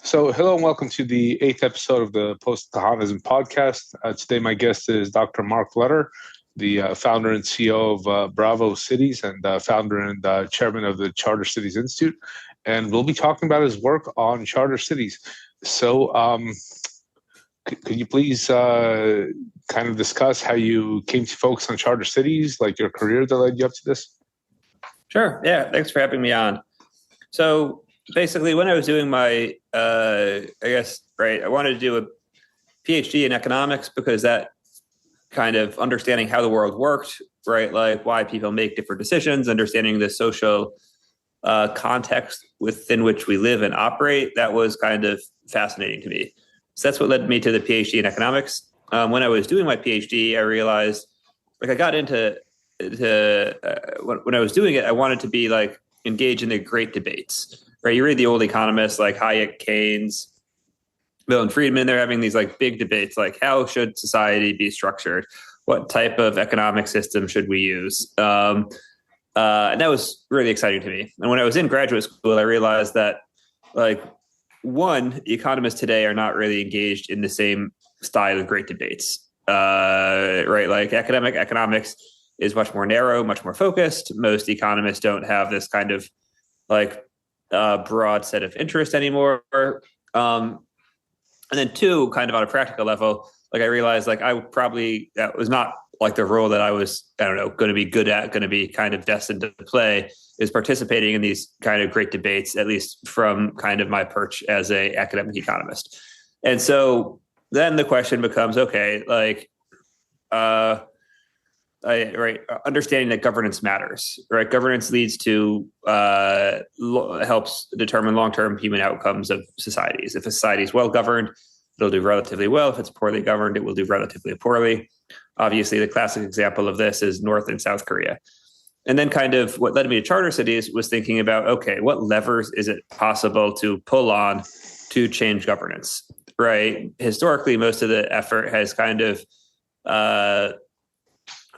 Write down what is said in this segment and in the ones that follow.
Hello and welcome to the eighth episode of the Postkahanism podcast. Today, my guest is Dr. Mark Lutter, the founder and CEO of Braavos Cities and founder and chairman of the Charter Cities Institute. And we'll be talking about his work on charter cities. Could you please kind of discuss how you came to focus on charter cities, like your career that led you up to this? Sure. Yeah. Thanks for having me on. So basically, when I was doing my, I wanted to do a PhD in economics because that kind of understanding how the world worked, right? Like why people make different decisions, understanding the social context within which we live and operate. That was kind of fascinating to me. So that's what led me to the PhD in economics. When I was doing my PhD, I realized, like, I got into when I was doing it, I wanted to be like engaged in the great debates. Right, you read the old economists like Hayek, Keynes, Milton Friedman. They're having these like big debates, like how should society be structured? What type of economic system should we use? And that was really exciting to me. And when I was in graduate school, I realized that, like, one, economists today are not really engaged in the same style of great debates. Right, like economics is much more narrow, much more focused. Most economists don't have this kind of like broad set of interest anymore. And then two, kind of on a practical level, like I realized like that was not like the role that I was, going to be good at, going to be kind of destined to play, is participating in these kind of great debates, at least from kind of my perch as a academic economist. And so then the question becomes, okay, like, understanding that governance matters, right? Governance leads to helps determine long-term human outcomes of societies. If a society is well governed, it'll do relatively well. If it's poorly governed, it will do relatively poorly. Obviously, the classic example of this is North and South Korea. And then kind of what led me to charter cities was thinking about, okay, what levers is it possible to pull on to change governance, right? Historically, most of the effort has kind of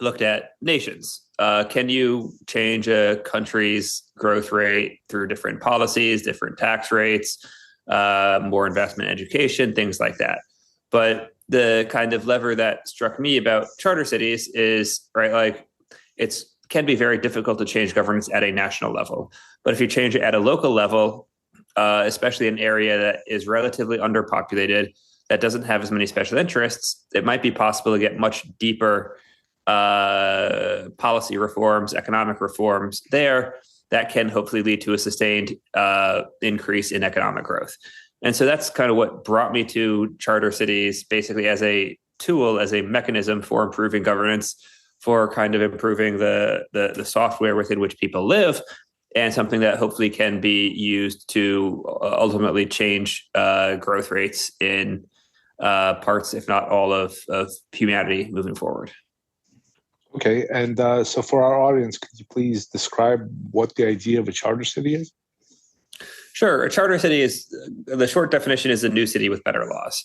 looked at nations. Can you change a country's growth rate through different policies, different tax rates, more investment in education, things like that? But the kind of lever that struck me about charter cities is, right, like can be very difficult to change governance at a national level. But if you change it at a local level, especially an area that is relatively underpopulated, that doesn't have as many special interests, it might be possible to get much deeper policy reforms, economic reforms there that can hopefully lead to a sustained increase in economic growth. And so that's kind of what brought me to charter cities, basically as a tool, as a mechanism for improving governance, for kind of improving the software within which people live, and something that hopefully can be used to ultimately change growth rates in parts, if not all, of humanity moving forward. Okay, and so for our audience, could you please describe what the idea of a charter city is? Sure. A charter city the short definition is a new city with better laws.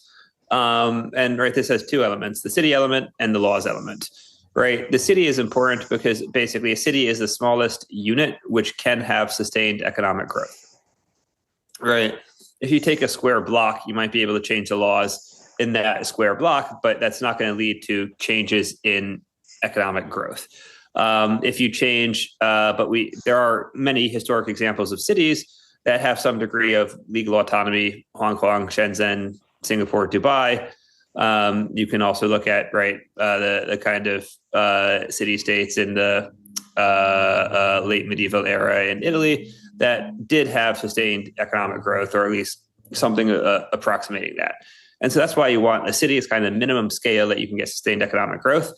And right, this has two elements, the city element and the laws element. Right. The city is important because basically a city is the smallest unit which can have sustained economic growth. Right. If you take a square block, you might be able to change the laws in that square block, but that's not going to lead to changes in economic growth. If you change, there are many historic examples of cities that have some degree of legal autonomy: Hong Kong, Shenzhen, Singapore, Dubai. You can also look at the kind of city states in the late medieval era in Italy that did have sustained economic growth, or at least something approximating that. And so that's why you want a city as kind of minimum scale that you can get sustained economic growth.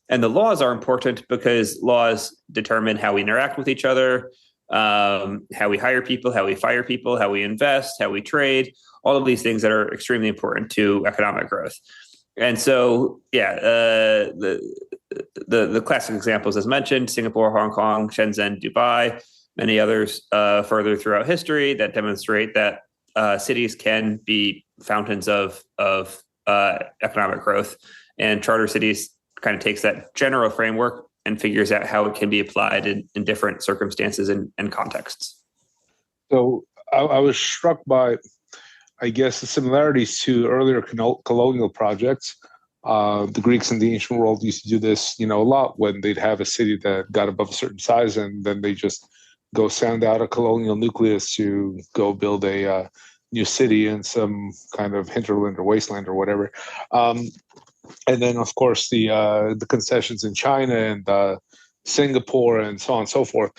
And the laws are important because laws determine how we interact with each other, how we hire people, how we fire people, how we invest, how we trade, all of these things that are extremely important to economic growth. And so, the classic examples, as mentioned, Singapore, Hong Kong, Shenzhen, Dubai, many others further throughout history that demonstrate that cities can be fountains of economic growth. And charter cities kind of takes that general framework and figures out how it can be applied in different circumstances and contexts. So I was struck by I guess, the similarities to earlier colonial projects. The Greeks in the ancient world used to do this, a lot when they'd have a city that got above a certain size, and then they just go send out a colonial nucleus to go build a new city in some kind of hinterland or wasteland or whatever. And then, of course, the concessions in China and Singapore and so on and so forth.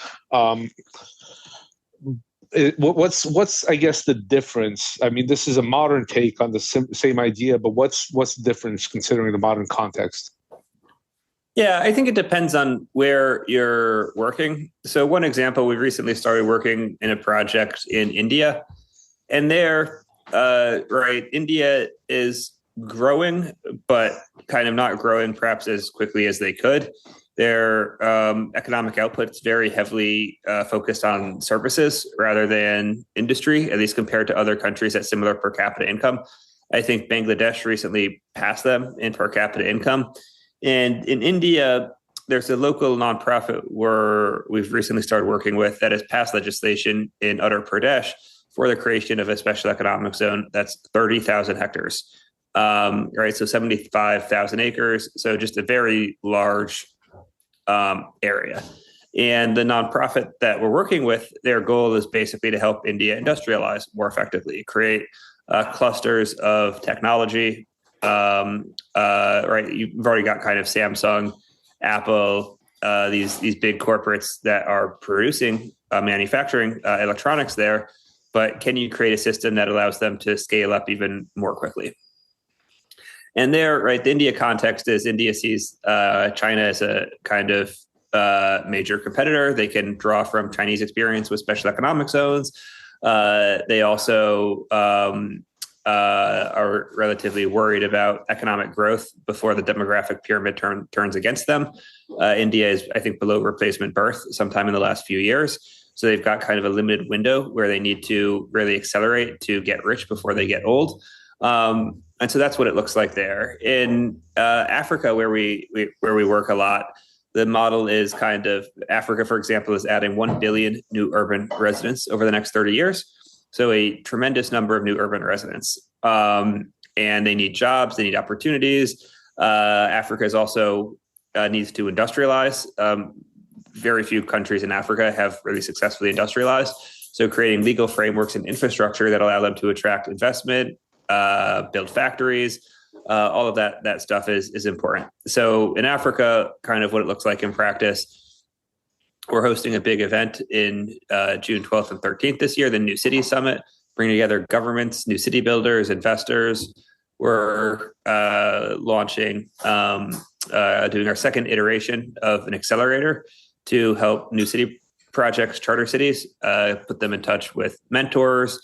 What's I guess the difference? I mean, this is a modern take on the same idea, but what's the difference considering the modern context? Yeah, I think it depends on where you're working. So one example, we recently started working in a project in India, and there, India is growing, but kind of not growing perhaps as quickly as they could. Their economic output's very heavily focused on services rather than industry, at least compared to other countries at similar per capita income. I think Bangladesh recently passed them in per capita income. And in India, there's a local nonprofit where we've recently started working with that has passed legislation in Uttar Pradesh for the creation of a special economic zone that's 30,000 hectares, so 75,000 acres. So just a very large area. And the nonprofit that we're working with, their goal is basically to help India industrialize more effectively, create clusters of technology. You've already got kind of Samsung, Apple, these big corporates that are producing, manufacturing electronics there. But can you create a system that allows them to scale up even more quickly? And there, the India context is India sees China as a kind of major competitor. They can draw from Chinese experience with special economic zones. They also are relatively worried about economic growth before the demographic pyramid turns against them. India is, I think, below replacement birth sometime in the last few years. So they've got kind of a limited window where they need to really accelerate to get rich before they get old. And so that's what it looks like there. In Africa, where we work a lot, the model is kind of Africa, for example, is adding 1 billion new urban residents over the next 30 years. So a tremendous number of new urban residents. And they need jobs, they need opportunities. Africa is also needs to industrialize. Very few countries in Africa have really successfully industrialized. So creating legal frameworks and infrastructure that allow them to attract investment, build factories, all of that stuff is important. So in Africa, kind of what it looks like in practice, we're hosting a big event in June 12th and 13th this year, the New City Summit, bringing together governments, new city builders, investors. We're launching, doing our second iteration of an accelerator to help new city projects, charter cities, put them in touch with mentors,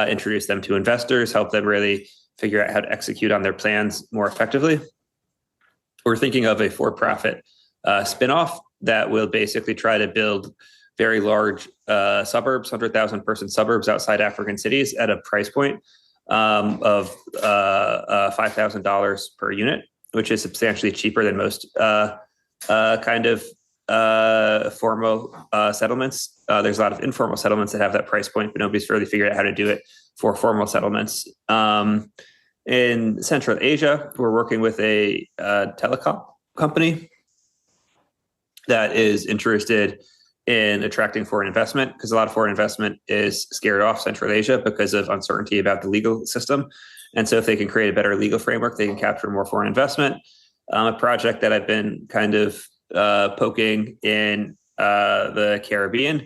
introduce them to investors, help them really figure out how to execute on their plans more effectively. We're thinking of a for-profit spinoff that will basically try to build very large suburbs, 100,000 person suburbs outside African cities at a price point of $5,000 per unit, which is substantially cheaper than most kind of formal settlements. There's a lot of informal settlements that have that price point, but nobody's really figured out how to do it for formal settlements. In Central Asia, we're working with a telecom company that is interested in attracting foreign investment, because a lot of foreign investment is scared off Central Asia because of uncertainty about the legal system. And so if they can create a better legal framework, they can capture more foreign investment. A project that I've been kind of poking in the Caribbean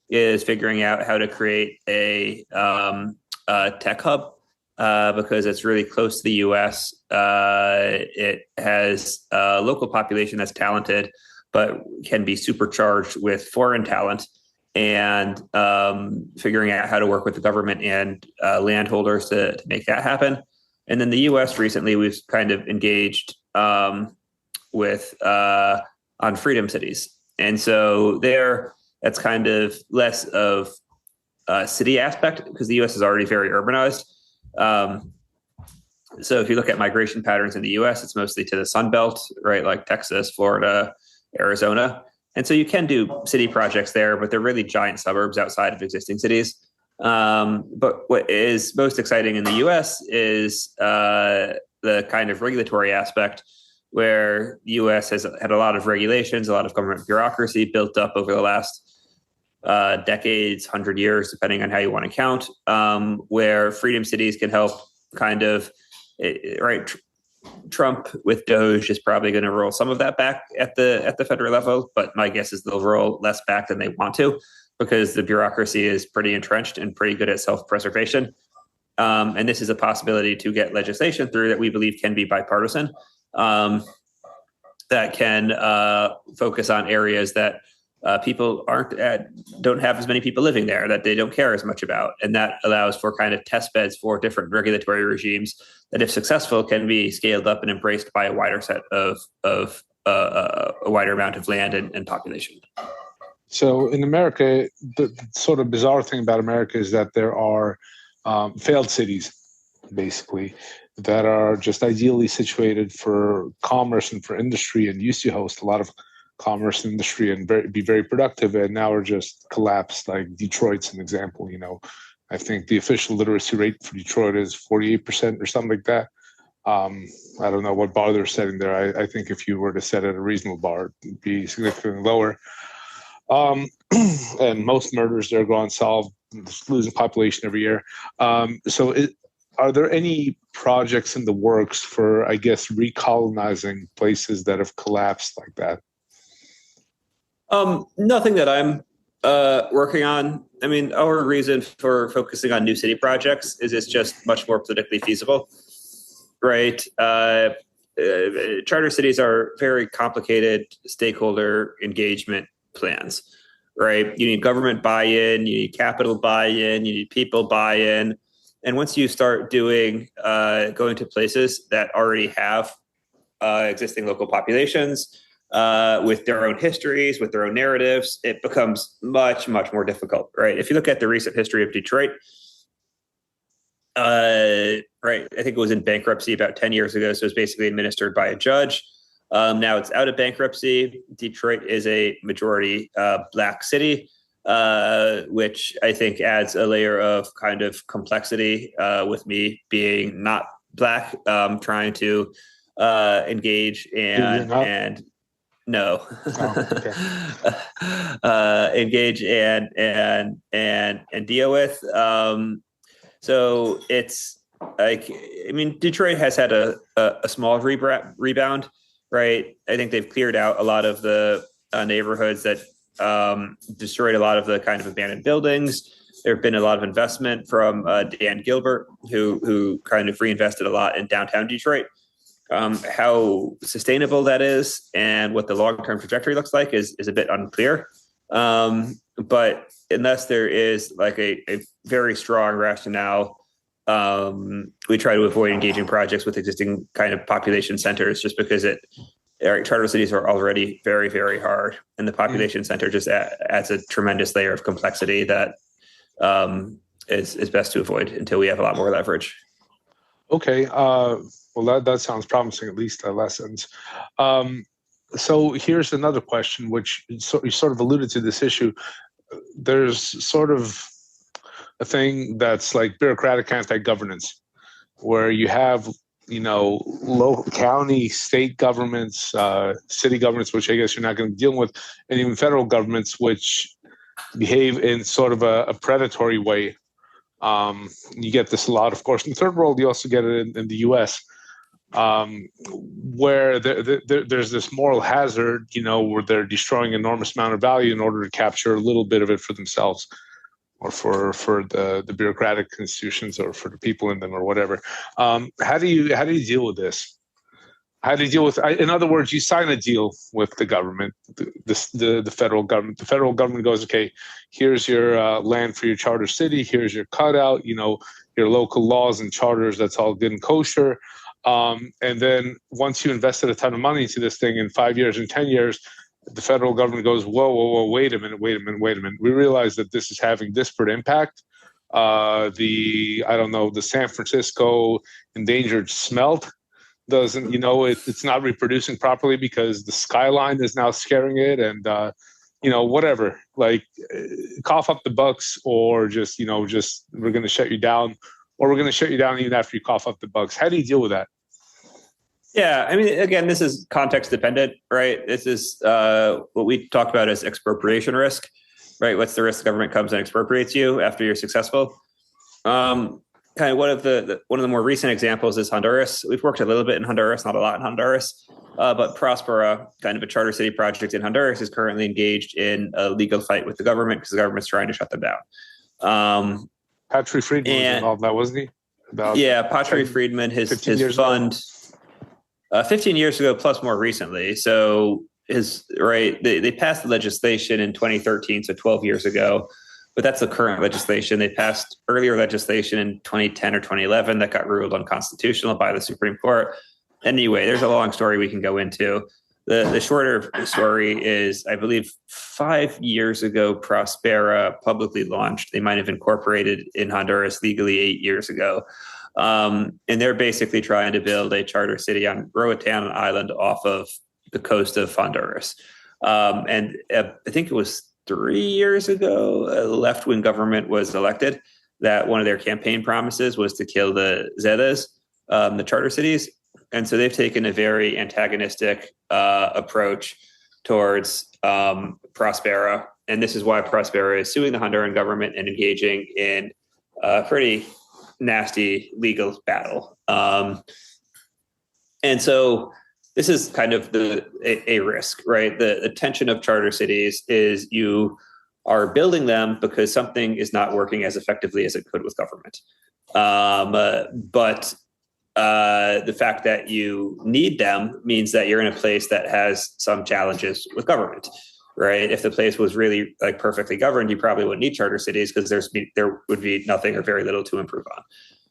is figuring out how to create a tech hub because it's really close to the U.S. It has a local population that's talented, but can be supercharged with foreign talent, and figuring out how to work with the government and landholders to make that happen. And then the U.S. recently, we've kind of engaged with on Freedom Cities. And so that's kind of less of a city aspect because the U.S. is already very urbanized. So if you look at migration patterns in the U.S., it's mostly to the Sun Belt, right? Like Texas, Florida, Arizona. And so you can do city projects there, but they're really giant suburbs outside of existing cities. But what is most exciting in the U.S. is the kind of regulatory aspect, where the U.S. has had a lot of regulations, a lot of government bureaucracy built up over the last decades, 100 years, depending on how you want to count, where freedom cities can help kind of, right? Trump with Doge is probably going to roll some of that back at the federal level, but my guess is they'll roll less back than they want to, because the bureaucracy is pretty entrenched and pretty good at self-preservation. And this is a possibility to get legislation through that we believe can be bipartisan, that can focus on areas that people don't have as many people living there, that they don't care as much about. And that allows for kind of test beds for different regulatory regimes that, if successful, can be scaled up and embraced by a wider set of a wider amount of land and population. So in America, the sort of bizarre thing about America is that there are failed cities, basically, that are just ideally situated for commerce and for industry, and used to host a lot of commerce and industry and be very productive, and now are just collapsed. Like Detroit's an example. I think the official literacy rate for Detroit is 48% or something like that. I don't know what bar they're setting there. I think if you were to set it at a reasonable bar, it'd be significantly lower. And most murders there go unsolved, losing population every year. Are there any projects in the works for, I guess, recolonizing places that have collapsed like that? Nothing that I'm working on. I mean, our reason for focusing on new city projects is it's just much more politically feasible, right? Charter cities are very complicated stakeholder engagement plans, right? You need government buy-in, you need capital buy-in, you need people buy-in. And once you start going to places that already have existing local populations, with their own histories, with their own narratives, it becomes much, much more difficult, right? If you look at the recent history of Detroit, right, I think it was in bankruptcy about 10 years ago, so it was basically administered by a judge. Now it's out of bankruptcy. Detroit is a majority Black city, which I think adds a layer of kind of complexity, with me being not Black, trying to engage and no, engage and deal with. So it's like, I mean, Detroit has had a small rebound, right? I think they've cleared out a lot of the neighborhoods that destroyed a lot of the kind of abandoned buildings. There have been a lot of investment from Dan Gilbert, who kind of reinvested a lot in downtown Detroit. How sustainable that is and what the long-term trajectory looks like is a bit unclear. But unless there is like a very strong rationale, we try to avoid engaging projects with existing kind of population centers, just because charter cities are already very, very hard, and the population center just adds a tremendous layer of complexity that is best to avoid until we have a lot more leverage. Okay. Well, that sounds promising, at least lessons. So here's another question, which you sort of alluded to this issue. There's sort of a thing that's like bureaucratic anti-governance, where you have, local, county, state governments, city governments, which I guess you're not going to deal with, and even federal governments, which behave in sort of a predatory way. You get this a lot, of course, in the third world. You also get it in the U.S., where there's this moral hazard, where they're destroying an enormous amount of value in order to capture a little bit of it for themselves, or for the bureaucratic institutions, or for the people in them, or whatever. How do you deal with this? How do you deal with? In other words, you sign a deal with the government, the federal government. The federal government goes, okay, here's your land for your charter city. Here's your cutout. Your local laws and charters. That's all good and kosher. And then once you invested a ton of money into this thing, in 5 years and 10 years, the federal government goes, whoa, wait a minute. We realize that this is having disparate impact. The San Francisco endangered smelt doesn't, it's not reproducing properly because the skyline is now scaring it, and whatever, like cough up the bucks, or just we're going to shut you down, or we're going to shut you down even after you cough up the bucks. How do you deal with that? Yeah, I mean, again, this is context dependent, right? This is what we talk about as expropriation risk, right? What's the risk the government comes and expropriates you after you're successful? Kind of one of the more recent examples is Honduras. We've worked a little bit in Honduras, not a lot in Honduras, but Prospera, kind of a charter city project in Honduras, is currently engaged in a legal fight with the government because the government's trying to shut them down. Patrick Friedman was involved in that, wasn't he? Patrick Friedman, his fund, 15 years ago plus more recently. So they passed the legislation in 2013, so 12 years ago. But that's the current legislation. They passed earlier legislation in 2010 or 2011 that got ruled unconstitutional by the Supreme Court. Anyway, there's a long story we can go into. The shorter story is, I believe, 5 years ago, Prospera publicly launched. They might have incorporated in Honduras legally 8 years ago. And they're basically trying to build a charter city on Roatan, an island off of the coast of Honduras. And I think it was 3 years ago, a left-wing government was elected, that one of their campaign promises was to kill the Zetas, the charter cities. And so they've taken a very antagonistic approach towards Prospera. And this is why Prospera is suing the Honduran government and engaging in a pretty nasty legal battle. And so this is kind of a risk, right? The tension of charter cities is you are building them because something is not working as effectively as it could with government. But the fact that you need them means that you're in a place that has some challenges with government, right? If the place was really like perfectly governed, you probably wouldn't need charter cities because there would be nothing or very little to improve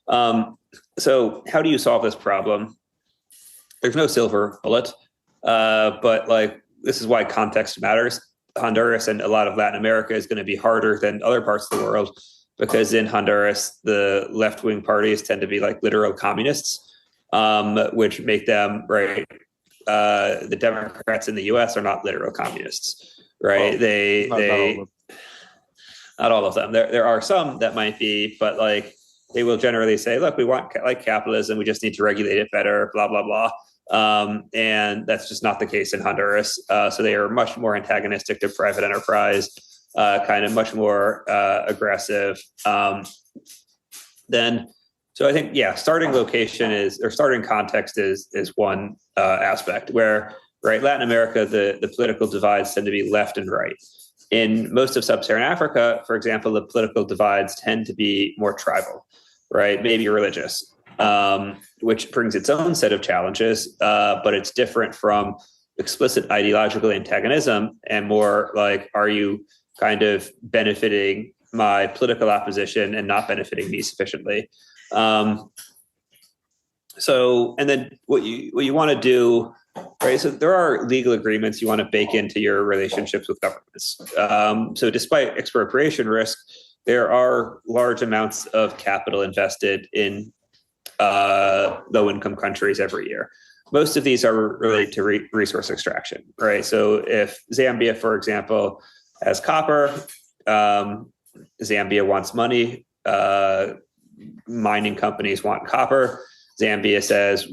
on. So how do you solve this problem? There's no silver bullet, but this is why context matters. Honduras and a lot of Latin America is going to be harder than other parts of the world because in Honduras, the left-wing parties tend to be like literal communists, which make them, right? The Democrats in the U.S. are not literal communists, right? Not all of them. There are some that might be, but they will generally say, look, we want capitalism. We just need to regulate it better, blah, blah, blah. And that's just not the case in Honduras. So they are much more antagonistic to private enterprise, kind of much more aggressive. So I think, starting context is one aspect where, right, Latin America, the political divides tend to be left and right. In most of sub-Saharan Africa, for example, the political divides tend to be more tribal, right? Maybe religious. Which brings its own set of challenges, but it's different from explicit ideological antagonism and more like, are you kind of benefiting my political opposition and not benefiting me sufficiently? And then what you want to do, right? So there are legal agreements you want to bake into your relationships with governments. So despite expropriation risk, there are large amounts of capital invested in low-income countries every year. Most of these are related to resource extraction, right? So if Zambia, for example, has copper, Zambia wants money, mining companies want copper. Zambia says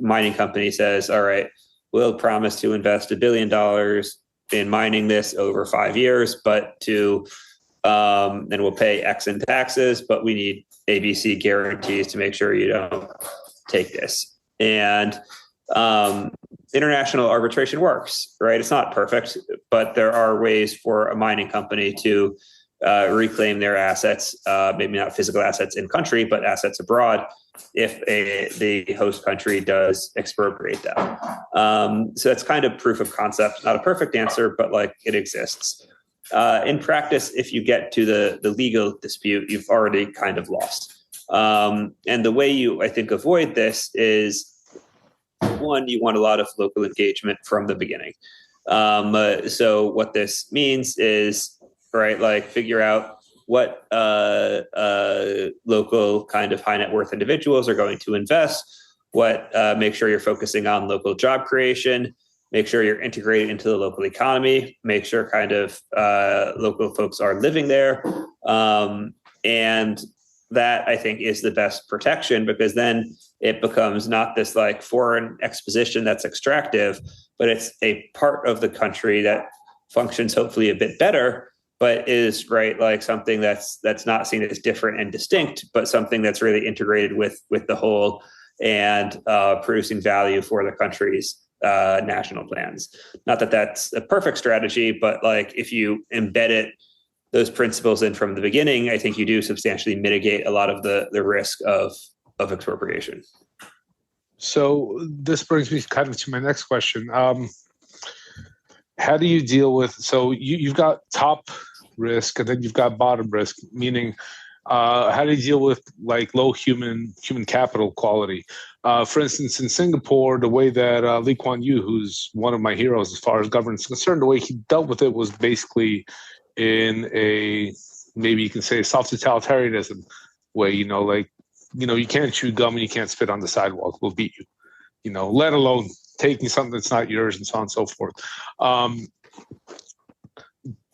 mining company says, all right, we'll promise to invest $1 billion in mining this over 5 years, but and we'll pay X in taxes, but we need ABC guarantees to make sure you don't take this. And international arbitration works, right? It's not perfect, but there are ways for a mining company to reclaim their assets, maybe not physical assets in country, but assets abroad, if the host country does expropriate them. So that's kind of proof of concept, not a perfect answer, but it exists. In practice, if you get to the legal dispute, you've already kind of lost. And the way you, I think, avoid this is, one, you want a lot of local engagement from the beginning. So what this means is, right, figure out what local kind of high net worth individuals are going to invest, make sure you're focusing on local job creation, make sure you're integrated into the local economy, make sure kind of local folks are living there. And that, I think, is the best protection, because then it becomes not this like foreign exposition that's extractive, but it's a part of the country that functions hopefully a bit better, but is like something that's not seen as different and distinct, but something that's really integrated with the whole, and producing value for the country's national plans. Not that that's a perfect strategy, but like if you embed those principles in from the beginning, I think you do substantially mitigate a lot of the risk of expropriation. So this brings me kind of to my next question. How do you deal with, so you've got top risk and then you've got bottom risk, meaning how do you deal with like low human capital quality? For instance, in Singapore, the way that Lee Kuan Yew, who's one of my heroes as far as governance is concerned, the way he dealt with it was basically in a, maybe you can say, soft totalitarianism way, you can't chew gum and you can't spit on the sidewalk. We'll beat you, let alone taking something that's not yours and so on and so forth.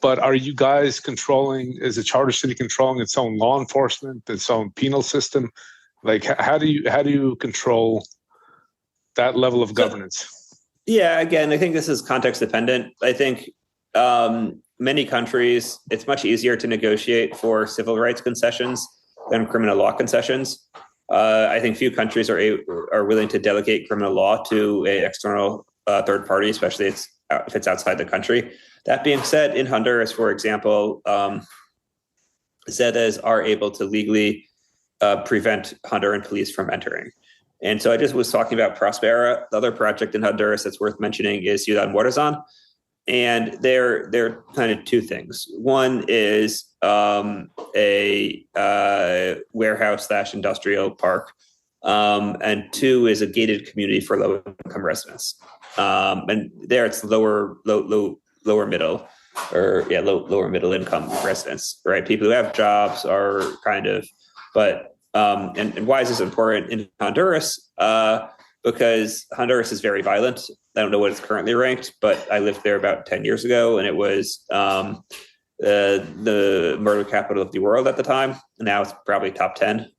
But are you guys is a charter city controlling its own law enforcement, its own penal system? Like, how do you control that level of governance? Yeah, again, I think this is context dependent. I think many countries, it's much easier to negotiate for civil rights concessions than criminal law concessions. I think few countries are willing to delegate criminal law to an external third party, especially if it's outside the country. That being said, in Honduras, for example, Zetas are able to legally prevent Honduran police from entering. And so I just was talking about Prospera. The other project in Honduras that's worth mentioning is Ciudad Morazan. And they're kind of two things. One is a warehouse/industrial park, and two is a gated community for low-income residents. And there it's lower middle, or lower middle income residents, right? People who have jobs are kind of, but and why is this important in Honduras? Because Honduras is very violent. I don't know what it's currently ranked, but I lived there about 10 years ago, and it was the murder capital of the world at the time. Now it's probably top 10.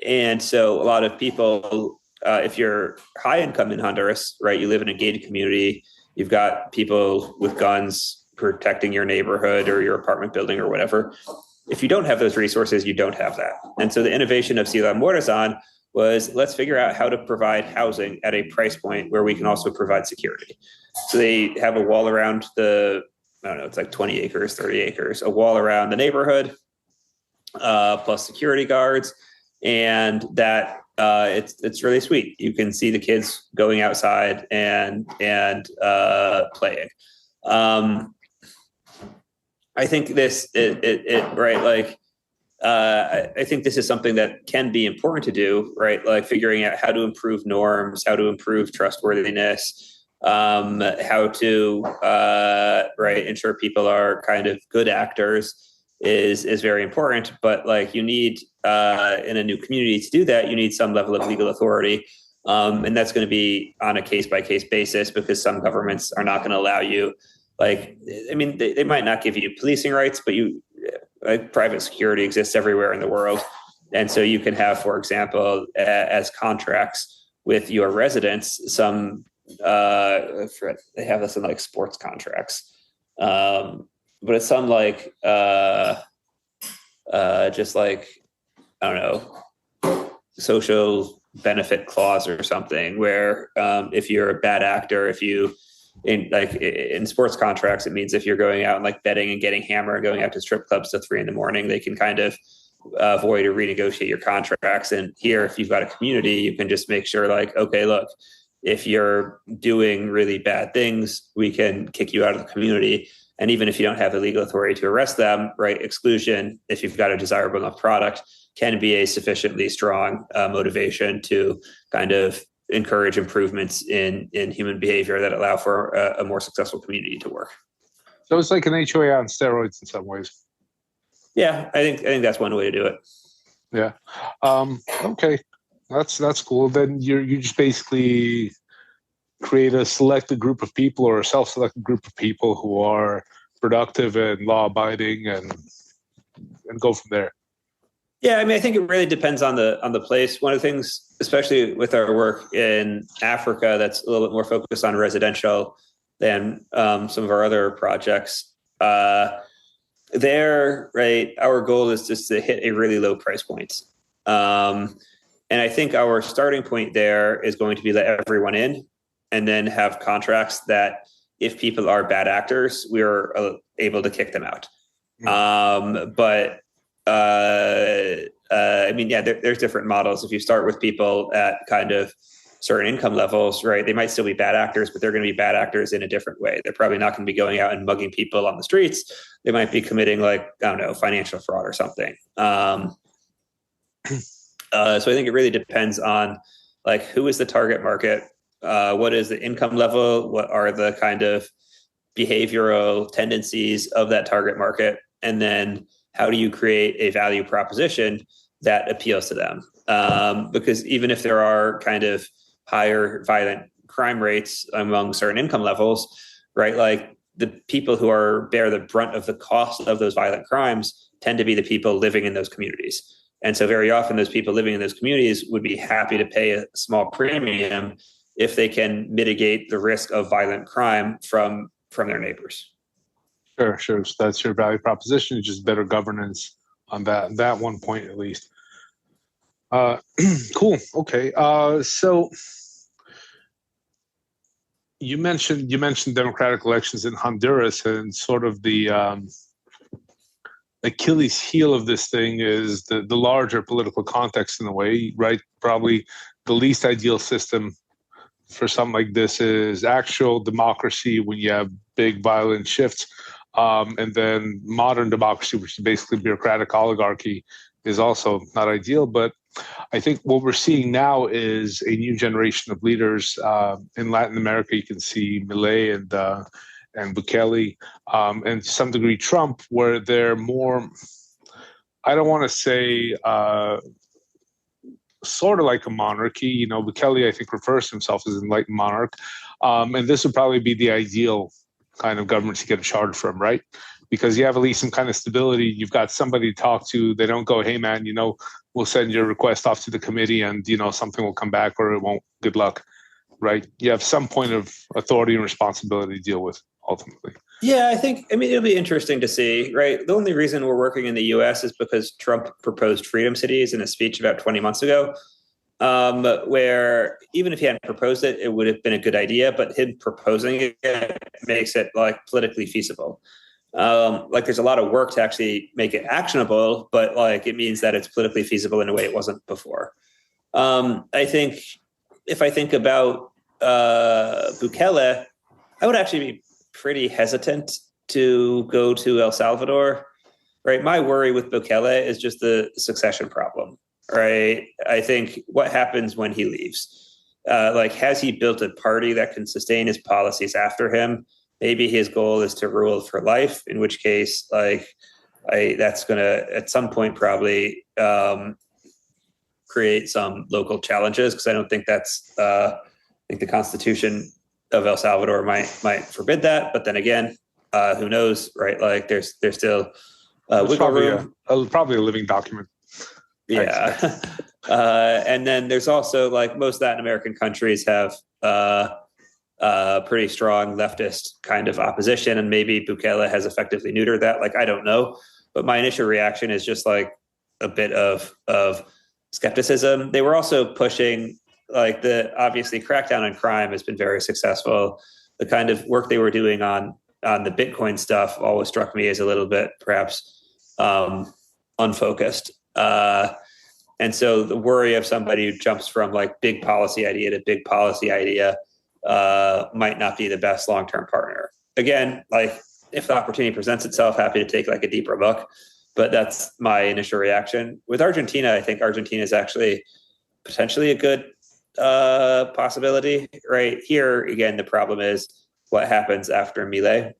And so a lot of people, if you're high income in Honduras, right, you live in a gated community, you've got people with guns protecting your neighborhood or your apartment building or whatever. If you don't have those resources, you don't have that. And so the innovation of Ciudad Morazan was, let's figure out how to provide housing at a price point where we can also provide security. So they have a wall around it's like 20 acres, 30 acres, a wall around the neighborhood, plus security guards. And that it's really sweet. You can see the kids going outside and playing. I think this, I think this is something that can be important to do, right? Like figuring out how to improve norms, how to improve trustworthiness, how to ensure people are kind of good actors is very important. But like you need in a new community to do that, you need some level of legal authority. And that's going to be on a case-by-case basis, because some governments are not going to allow you. They might not give you policing rights, but private security exists everywhere in the world. And so you can have, for example, as contracts with your residents, some, they have this in like sports contracts, but it's some like, just like, I don't know, social benefit clause or something where if you're a bad actor, if you, in sports contracts, it means if you're going out and like betting and getting hammered, going out to strip clubs till 3 a.m, they can kind of avoid or renegotiate your contracts. And here, if you've got a community, you can just make sure like, okay, look, if you're doing really bad things, we can kick you out of the community. And even if you don't have the legal authority to arrest them, right, exclusion, if you've got a desirable enough product, can be a sufficiently strong motivation to kind of encourage improvements in human behavior that allow for a more successful community to work. So it's like an HOA on steroids in some ways. Yeah, I think that's one way to do it. Yeah. Okay. That's cool. Then you just basically create a selected group of people or a self-selected group of people who are productive and law-abiding, and go from there. Yeah, I mean, I think it really depends on the place. One of the things, especially with our work in Africa, that's a little bit more focused on residential than some of our other projects. There, right, our goal is just to hit a really low price point. And I think our starting point there is going to be let everyone in and then have contracts that if people are bad actors, we're able to kick them out. I mean, yeah, there's different models. If you start with people at kind of certain income levels, right, they might still be bad actors, but they're going to be bad actors in a different way. They're probably not going to be going out and mugging people on the streets. They might be committing, like, I don't know, financial fraud or something. So I think it really depends on, like, who is the target market? What is the income level? What are the kind of behavioral tendencies of that target market? And then how do you create a value proposition that appeals to them? Because even if there are kind of higher violent crime rates among certain income levels, right, like the people who bear the brunt of the cost of those violent crimes tend to be the people living in those communities. And so very often those people living in those communities would be happy to pay a small premium if they can mitigate the risk of violent crime from their neighbors. Sure. So that's your value proposition, just better governance on that one point at least. Cool. Okay. So you mentioned democratic elections in Honduras, and sort of the Achilles heel of this thing is the larger political context in a way, right? Probably the least ideal system for something like this is actual democracy when you have big violent shifts. And then modern democracy, which is basically bureaucratic oligarchy, is also not ideal. But I think what we're seeing now is a new generation of leaders. In Latin America, you can see Milei and Bukele, and to some degree Trump, where they're more, I don't want to say sort of like a monarchy. You know, Bukele, I think, refers to himself as an enlightened monarch. And this would probably be the ideal kind of government to get a charter from, right? Because you have at least some kind of stability. You've got somebody to talk to. They don't go, hey, man, you know, we'll send your request off to the committee and, you know, something will come back or it won't. Good luck, right? You have some point of authority and responsibility to deal with ultimately. Yeah, I mean, it'll be interesting to see, right? The only reason we're working in the US is because Trump proposed Freedom Cities in a speech about 20 months ago, where even if he hadn't proposed it, it would have been a good idea, but him proposing it makes it like politically feasible. Like there's a lot of work to actually make it actionable, but like it means that it's politically feasible in a way it wasn't before. I think if I think about Bukele, I would actually be pretty hesitant to go to El Salvador, right? My worry with Bukele is just the succession problem, right? I think what happens when he leaves? Like, has he built a party that can sustain his policies after him? Maybe his goal is to rule for life, in which case, like, that's going to, at some point, probably create some local challenges, because I don't think that's, I think the Constitution of El Salvador might forbid that, but then again, who knows, right? Like there's still wiggle room. Probably a living document. Yeah. And then there's also, like, most Latin American countries have pretty strong leftist kind of opposition, and maybe Bukele has effectively neutered that. Like, I don't know, but my initial reaction is just like a bit of skepticism. They were also pushing, like, the obviously crackdown on crime has been very successful. The kind of work they were doing on the Bitcoin stuff always struck me as a little bit perhaps unfocused. And so the worry of somebody who jumps from like big policy idea to big policy idea might not be the best long-term partner. Again, like, if the opportunity presents itself, happy to take like a deeper look, but that's my initial reaction. With Argentina, I think Argentina is actually potentially a good possibility. Right here, again, the problem is what happens after Milei.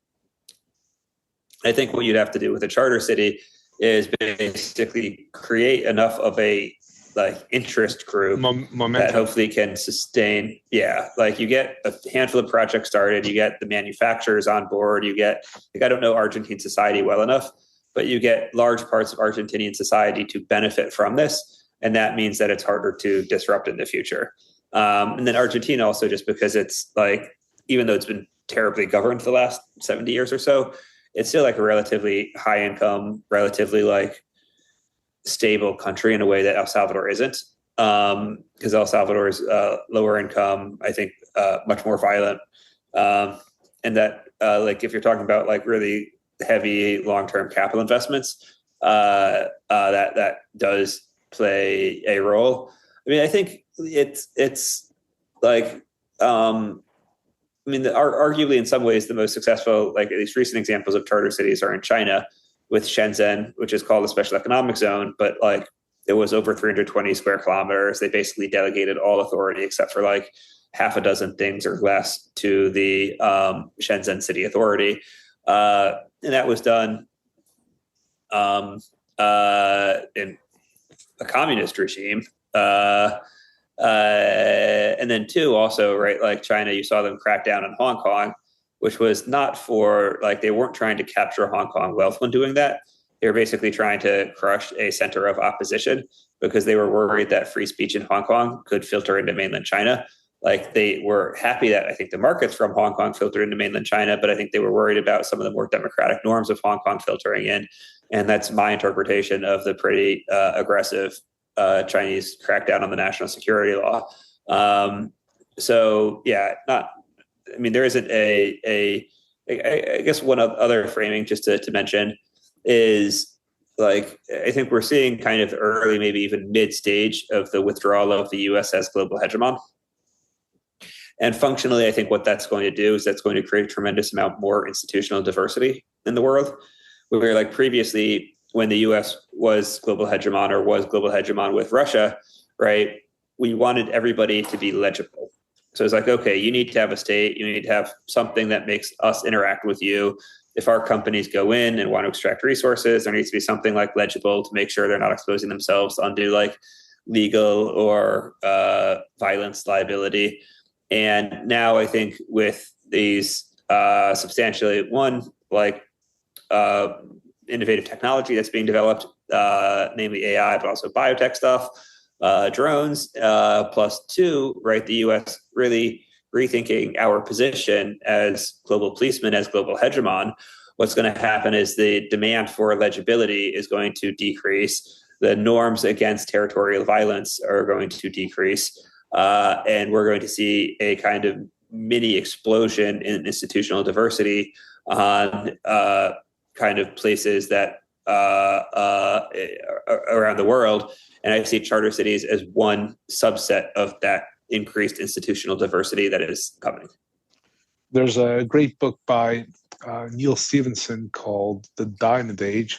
I think what you'd have to do with a charter city is basically create enough of a like interest group Momentum. that hopefully can sustain. Yeah, like you get a handful of projects started, you get the manufacturers on board, you get, like, I don't know Argentine society well enough, but you get large parts of Argentinian society to benefit from this, and that means that it's harder to disrupt in the future. And then Argentina also, just because it's like, even though it's been terribly governed for the last 70 years or so, it's still like a relatively high income, relatively like stable country in a way that El Salvador isn't. Because El Salvador is lower income, I think, much more violent. And that like if you're talking about like really heavy long-term capital investments, that does play a role. I mean, I think it's like, I mean, arguably in some ways the most successful, like at least recent examples of charter cities are in China with Shenzhen, which is called a special economic zone, but like it was over 320 square kilometers. They basically delegated all authority except for like half a dozen things or less to the Shenzhen City Authority. And that was done in a communist regime. And then two, also, right, like China, you saw them crack down on Hong Kong, which was not for, like, they weren't trying to capture Hong Kong wealth when doing that. They were basically trying to crush a center of opposition because they were worried that free speech in Hong Kong could filter into mainland China. Like, they were happy that I think the markets from Hong Kong filtered into mainland China, but I think they were worried about some of the more democratic norms of Hong Kong filtering in. And that's my interpretation of the pretty aggressive Chinese crackdown on the national security law. So yeah, I mean, there isn't I guess one other framing just to mention is, like, I think we're seeing kind of early, maybe even mid stage of the withdrawal of the US as global hegemon. And functionally, I think what that's going to do is that's going to create a tremendous amount more institutional diversity in the world. Where, like, previously, when the US was global hegemon or was global hegemon with Russia, right, we wanted everybody to be legible. So it's like, okay, you need to have a state, you need to have something that makes us interact with you. If our companies go in and want to extract resources, there needs to be something like legible to make sure they're not exposing themselves to undue like legal or violence liability. And now I think with these substantially, one, like innovative technology that's being developed, namely AI, but also biotech stuff, drones, plus two, right, the US really rethinking our position as global policeman, as global hegemon. What's going to happen is the demand for legibility is going to decrease. The norms against territorial violence are going to decrease. And we're going to see a kind of mini explosion in institutional diversity on kind of places that around the world. And I see charter cities as one subset of that increased institutional diversity that is coming. There's a great book by Neil Stevenson called The Diamond Age,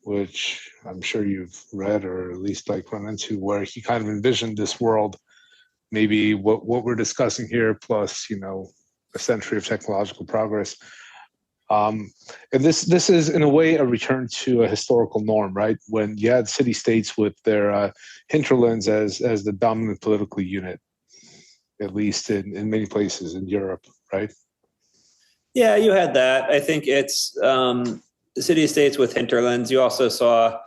which I'm sure you've read or at least like run into, where he kind of envisioned this world, maybe what we're discussing here, plus, you know, a century of technological progress. And this is in a way a return to a historical norm, right? When you had city-states with their hinterlands as the dominant political unit, at least in many places in Europe, right? Yeah, you had that. I think it's city-states with hinterlands. You also saw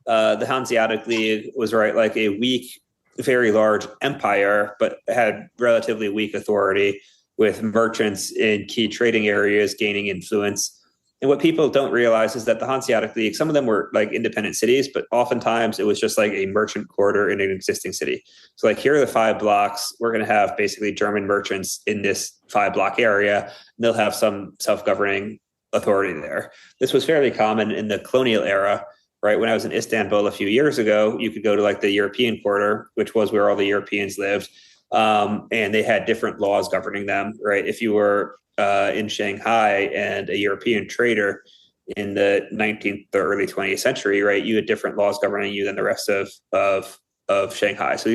the Hanseatic League was, right, like a weak, very large empire, but had relatively weak authority, with merchants in key trading areas gaining influence. And what people don't realize is that the Hanseatic League, some of them were like independent cities, but oftentimes it was just like a merchant quarter in an existing city. So like, here are the 5 blocks. We're going to have basically German merchants in this 5-block area. And they'll have some self-governing authority there. This was fairly common in the colonial era, right? When I was in Istanbul a few years ago, you could go to like the European quarter, which was where all the Europeans lived. And they had different laws governing them, right? If you were in Shanghai and a European trader in the 19th or early 20th century, right, you had different laws governing you than the rest of Shanghai. So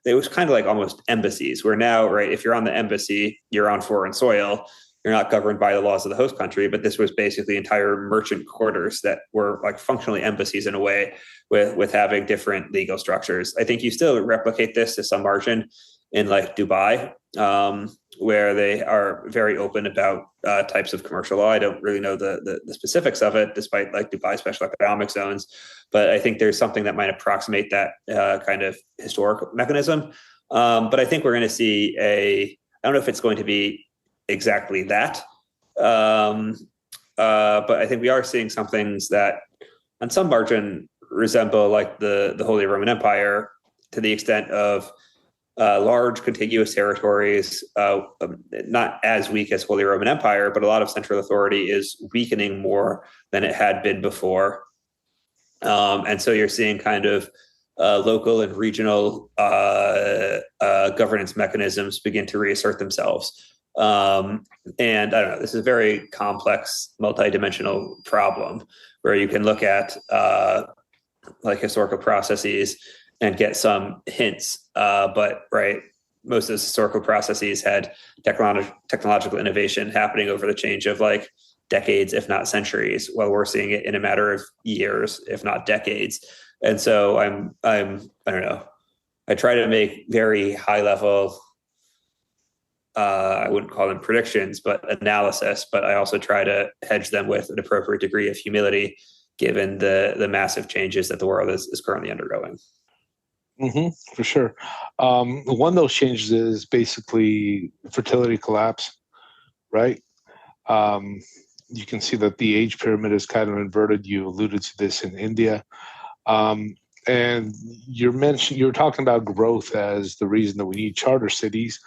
it was kind of like almost embassies, where now, right, if you're on the embassy, you're on foreign soil. you're not governed by the laws of the host country, but this was basically entire merchant quarters that were like functionally embassies in a way, with having different legal structures. I think you still replicate this to some margin in like Dubai, where they are very open about types of commercial law. I don't really know the specifics of it, despite like Dubai special economic zones, but I think there's something that might approximate that kind of historic mechanism. But I think we're going to see I don't know if it's going to be exactly that, but I think we are seeing some things that on some margin resemble like the Holy Roman Empire, to the extent of large contiguous territories, not as weak as Holy Roman Empire, but a lot of central authority is weakening more than it had been before. And so you're seeing kind of local and regional governance mechanisms begin to reassert themselves. And I don't know, this is a very complex, multidimensional problem where you can look at like historical processes and get some hints. But most of those historical processes had technological innovation happening over the change of like decades, if not centuries, while we're seeing it in a matter of years, if not decades. And so I don't know, I try to make very high level, I wouldn't call them predictions, but analysis, but I also try to hedge them with an appropriate degree of humility, given the massive changes that the world is currently undergoing. For sure. One of those changes is basically fertility collapse, right? You can see that the age pyramid is kind of inverted. You alluded to this in India. And you were talking about growth as the reason that we need charter cities.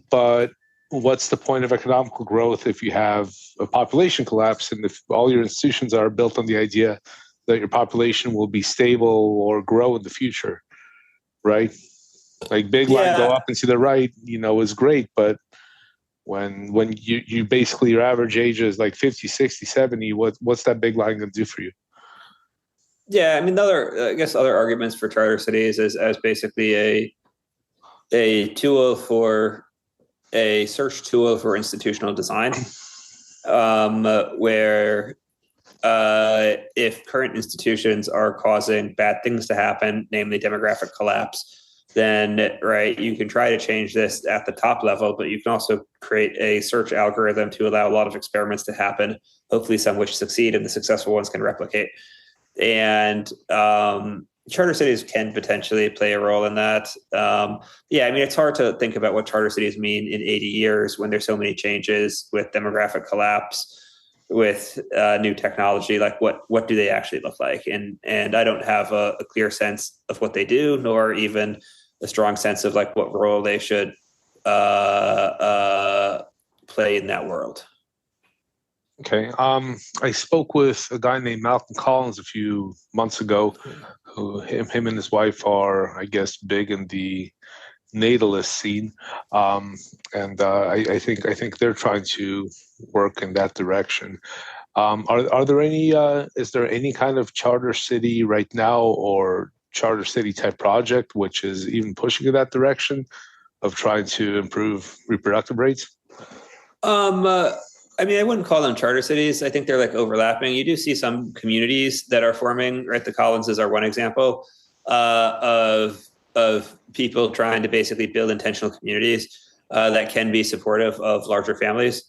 But what's the point of economical growth if you have a population collapse and if all your institutions are built on the idea that your population will be stable or grow in the future, right? Like big line go up and to the right, is great. But when you basically your average age is like 50, 60, 70, what's that big line going to do for you? Yeah, I mean, other arguments for charter cities is as basically a tool for a search tool for institutional design, where if current institutions are causing bad things to happen, namely demographic collapse, then you can try to change this at the top level, but you can also create a search algorithm to allow a lot of experiments to happen, hopefully some which succeed and the successful ones can replicate. And charter cities can potentially play a role in that. It's hard to think about what charter cities mean in 80 years when there's so many changes with demographic collapse, with new technology. Like what do they actually look like? And I don't have a clear sense of what they do, nor even a strong sense of like what role they should play in that world. Okay. I spoke with a guy named Malcolm Collins a few months ago, who him and his wife are, I guess, big in the natalist scene. And I think they're trying to work in that direction. Are there any, is there any kind of charter city right now or charter city type project which is even pushing in that direction of trying to improve reproductive rates? I wouldn't call them charter cities. I think they're like overlapping. You do see some communities that are forming, right? The Collinses are one example of people trying to basically build intentional communities that can be supportive of larger families.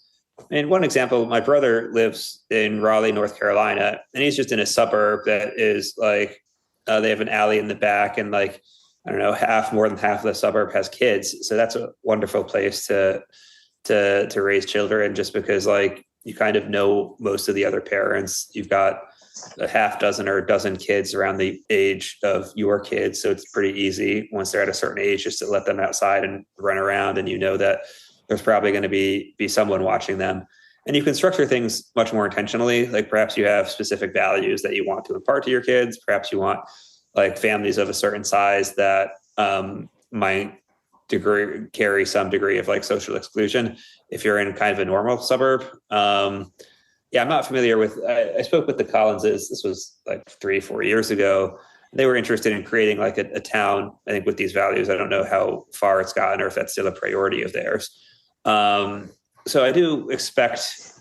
And one example, my brother lives in Raleigh, North Carolina, and he's just in a suburb that is like, they have an alley in the back and like, I don't know, more than half of the suburb has kids. So that's a wonderful place to raise children, just because like you kind of know most of the other parents. You've got a half dozen or a dozen kids around the age of your kids. So it's pretty easy once they're at a certain age just to let them outside and run around. And you know that there's probably going to be someone watching them. And you can structure things much more intentionally. Like perhaps you have specific values that you want to impart to your kids. Perhaps you want like families of a certain size that might carry some degree of like social exclusion if you're in kind of a normal suburb. I'm not familiar with, I spoke with the Collinses, this was like 3-4 years ago. They were interested in creating like a town, I think, with these values. I don't know how far it's gotten or if that's still a priority of theirs. so I do expect,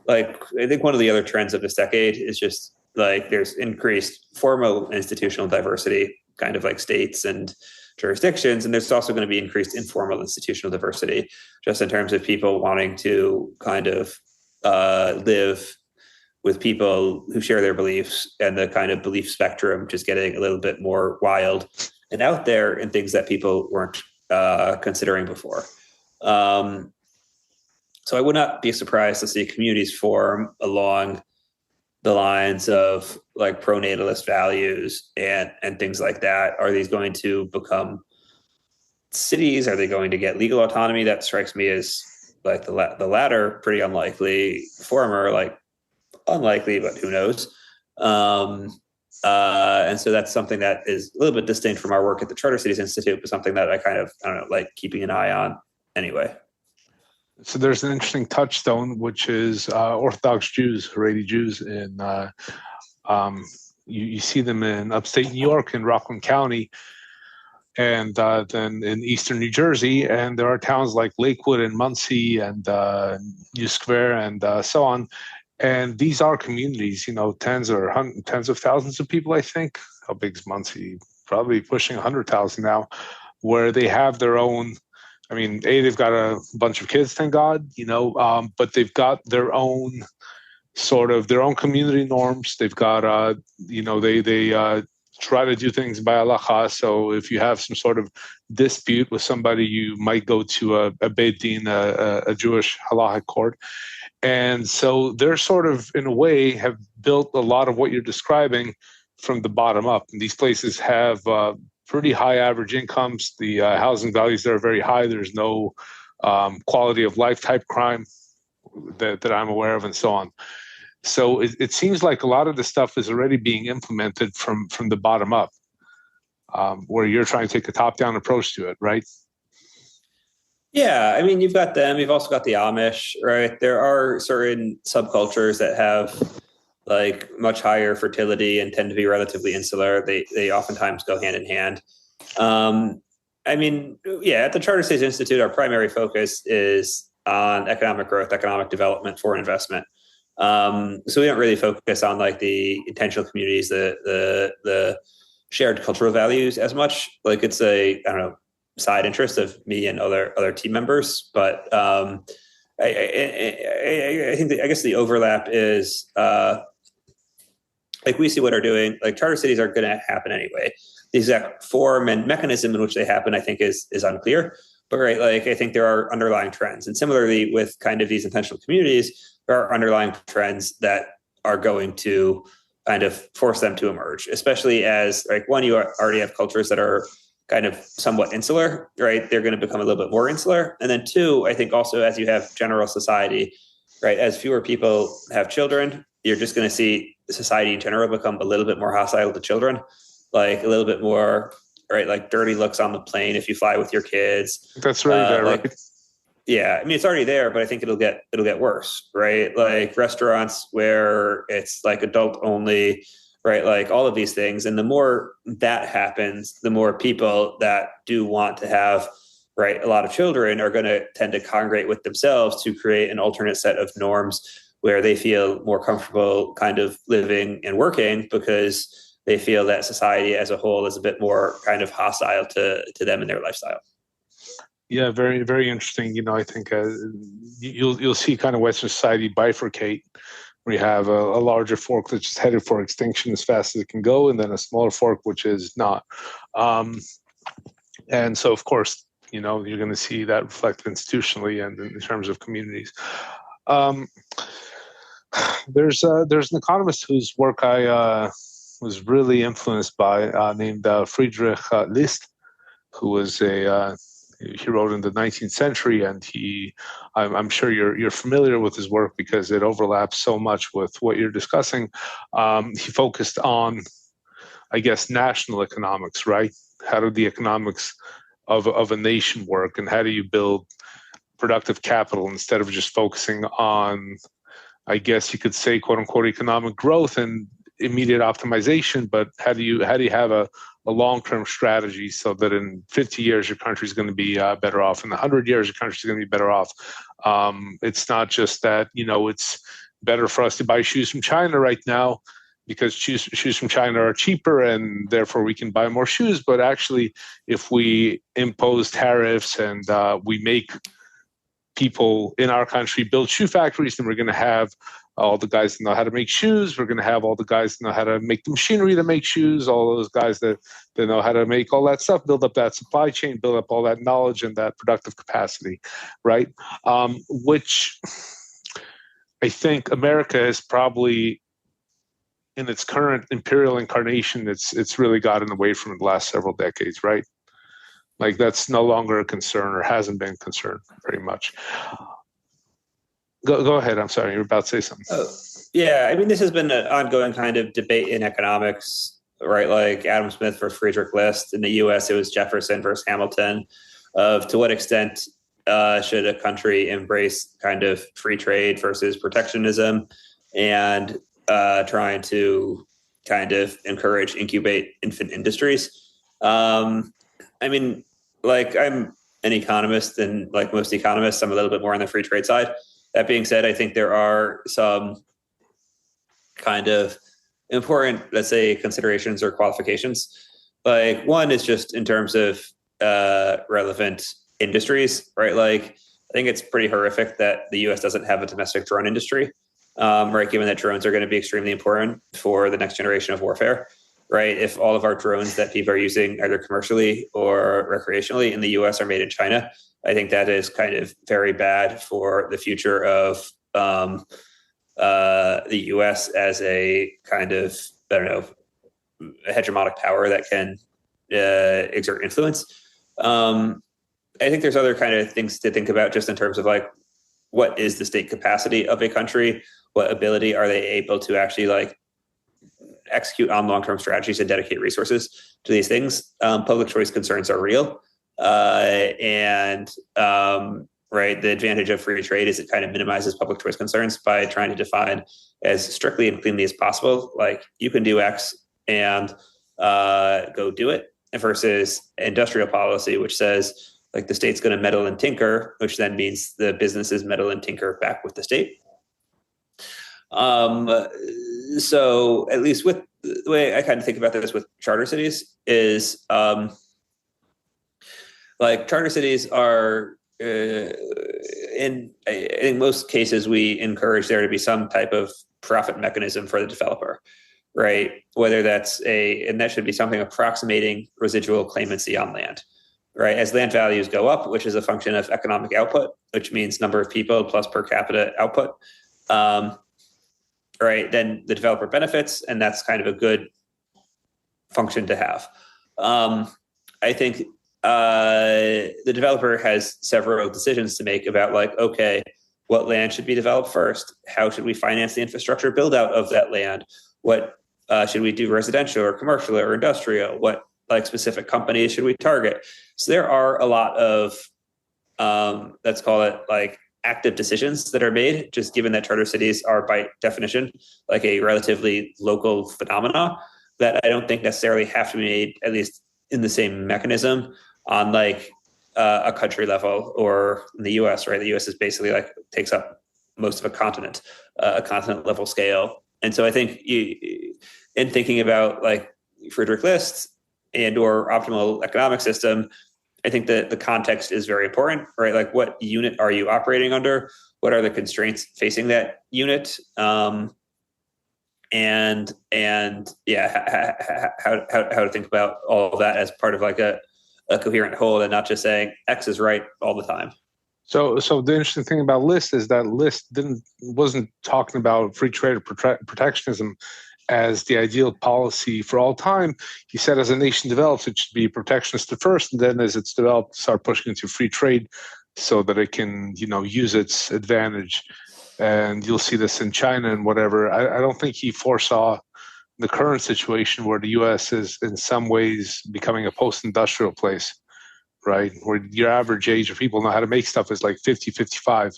like, I think one of the other trends of this decade is just like there's increased formal institutional diversity, kind of like states and jurisdictions, and there's also going to be increased informal institutional diversity, just in terms of people wanting to kind of live with people who share their beliefs, and the kind of belief spectrum just getting a little bit more wild and out there in things that people weren't considering before. So I would not be surprised to see communities form along the lines of like pronatalist values and things like that. Are these going to become cities? Are they going to get legal autonomy? That strikes me as like the latter, pretty unlikely. Former, like unlikely, but who knows? And so that's something that is a little bit distinct from our work at the Charter Cities Institute, but something that I don't know, like keeping an eye on anyway. So there's an interesting touchstone, which is Orthodox Jews, Haredi Jews, and you see them in upstate New York in Rockland County, and then in eastern New Jersey, and there are towns like Lakewood and Muncie and New Square and so on. And these are communities, tens of thousands of people, I think. How big is Muncie? Probably pushing 100,000 now, where they have their own. I mean, they've got a bunch of kids, thank God, but they've got their own their own community norms. They've got, they try to do things by halacha. So if you have some sort of dispute with somebody, you might go to a Beit Din, a Jewish halachic court. And so they're sort of, in a way, have built a lot of what you're describing from the bottom up. And these places have pretty high average incomes. The housing values there are very high. There's no quality of life type crime that I'm aware of, and so on. So it seems like a lot of the stuff is already being implemented from the bottom up, where you're trying to take a top-down approach to it, right? Yeah, I mean, you've got them. You've also got the Amish, right? There are certain subcultures that have like much higher fertility and tend to be relatively insular. They oftentimes go hand in hand. I mean, yeah, at the Charter Cities Institute, our primary focus is on economic growth, economic development, foreign investment. So we don't really focus on like the intentional communities, the shared cultural values as much. Like it's a, I don't know, side interest of me and other team members. But I think I guess the overlap is like we see what are doing, like charter cities are going to happen anyway. The exact form and mechanism in which they happen, I think is unclear. But right, like I think there are underlying trends. And similarly with kind of these intentional communities, there are underlying trends that are going to kind of force them to emerge, especially as like one, you already have cultures that are kind of somewhat insular, right? They're going to become a little bit more insular. And then two, I think also as you have general society, right, as fewer people have children, you're just going to see society in general become a little bit more hostile to children, like a little bit more, right, like dirty looks on the plane if you fly with your kids. That's right, like, right? Yeah, I mean, it's already there, but I think it'll get worse, right? Like restaurants where it's like adult only, right? Like all of these things. And the more that happens, the more people that do want to have, right, a lot of children are going to tend to congregate with themselves to create an alternate set of norms where they feel more comfortable kind of living and working because they feel that society as a whole is a bit more kind of hostile to them and their lifestyle. Yeah, very, very interesting. I think you'll see kind of Western society bifurcate. We have a larger fork that's just headed for extinction as fast as it can go, and then a smaller fork which is not. And so, of course, you're going to see that reflected institutionally and in terms of communities. There's an economist whose work I was really influenced by, named Friedrich List, who was he wrote in the 19th century, and I'm sure you're familiar with his work because it overlaps so much with what you're discussing. He focused on, I guess, national economics, right? How do the economics of a nation work, and how do you build productive capital instead of just focusing on, I guess you could say, quote unquote, economic growth and immediate optimization, but how do you have a long-term strategy so that in 50 years your country is going to be better off, in 100 years your country is going to be better off. It's not just that, it's better for us to buy shoes from China right now because shoes from China are cheaper and therefore we can buy more shoes. But actually, if we impose tariffs and we make people in our country build shoe factories, then we're going to have all the guys that know how to make shoes. We're going to have all the guys that know how to make the machinery to make shoes, all those guys that know how to make all that stuff, build up that supply chain, build up all that knowledge and that productive capacity, right? Which I think America is probably, in its current imperial incarnation, it's really gotten away from in the last several decades, right? Like that's no longer a concern or hasn't been a concern very much. Go ahead. I'm sorry. You're about to say something. Yeah. I mean, this has been an ongoing kind of debate in economics, right? Like Adam Smith versus Friedrich List. In the US, it was Jefferson versus Hamilton, of to what extent should a country embrace kind of free trade versus protectionism and trying to kind of incubate infant industries. I mean, like I'm an economist, and like most economists, I'm a little bit more on the free trade side. That being said, I think there are some kind of important, let's say, considerations or qualifications. Like one is just in terms of relevant industries, right? Like I think it's pretty horrific that the US doesn't have a domestic drone industry, right? Given that drones are going to be extremely important for the next generation of warfare, right? If all of our drones that people are using either commercially or recreationally in the US are made in China, I think that is kind of very bad for the future of the US as a kind of, I don't know, a hegemonic power that can exert influence. I think there's other kind of things to think about just in terms of like, what is the state capacity of a country? What ability are they able to actually like execute on long-term strategies and dedicate resources to these things? Public choice concerns are real. Right, the advantage of free trade is it kind of minimizes public choice concerns by trying to define as strictly and cleanly as possible, like you can do X and go do it, versus industrial policy, which says like the state's going to meddle and tinker, which then means the businesses meddle and tinker back with the state. So at least with the way I kind of think about this with charter cities is like charter cities are in most cases, we encourage there to be some type of profit mechanism for the developer, right? Whether that's and that should be something approximating residual claimancy on land, right? As land values go up, which is a function of economic output, which means number of people plus per capita output, right? Then the developer benefits, and that's kind of a good function to have. I think the developer has several decisions to make about like, okay, what land should be developed first? How should we finance the infrastructure build out of that land? What should we do residential or commercial or industrial? What like specific companies should we target? So there are a lot of, let's call it like active decisions that are made, just given that charter cities are by definition like a relatively local phenomena that I don't think necessarily have to be made, at least in the same mechanism, on like a country level or in the US, right? The US is basically like takes up most of a continent level scale. And so I think in thinking about like Friedrich List and or optimal economic system, I think that the context is very important, right? Like what unit are you operating under? What are the constraints facing that unit? And yeah, how to think about all of that as part of like a coherent whole, and not just saying X is right all the time. So the interesting thing about List is that List wasn't talking about free trade or protectionism as the ideal policy for all time. He said as a nation develops, it should be protectionist at first, and then as it's developed, start pushing into free trade so that it can, use its advantage. And you'll see this in China and whatever. I don't think he foresaw the current situation where the U.S. is in some ways becoming a post-industrial place, right? Where your average age of people know how to make stuff is like 50, 55.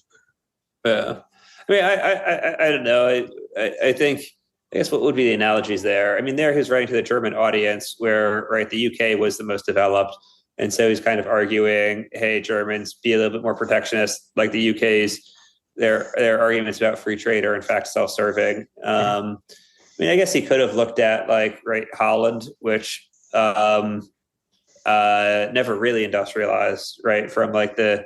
Yeah. I mean, I don't know. I think, I guess what would be the analogies there? I mean, there he's writing to the German audience where, right, the UK was the most developed, And so he's kind of arguing, hey, Germans, be a little bit more protectionist, like the UK's. Their arguments about free trade are in fact self-serving. I mean, I guess he could have looked at Holland, which never really industrialized, right? From like the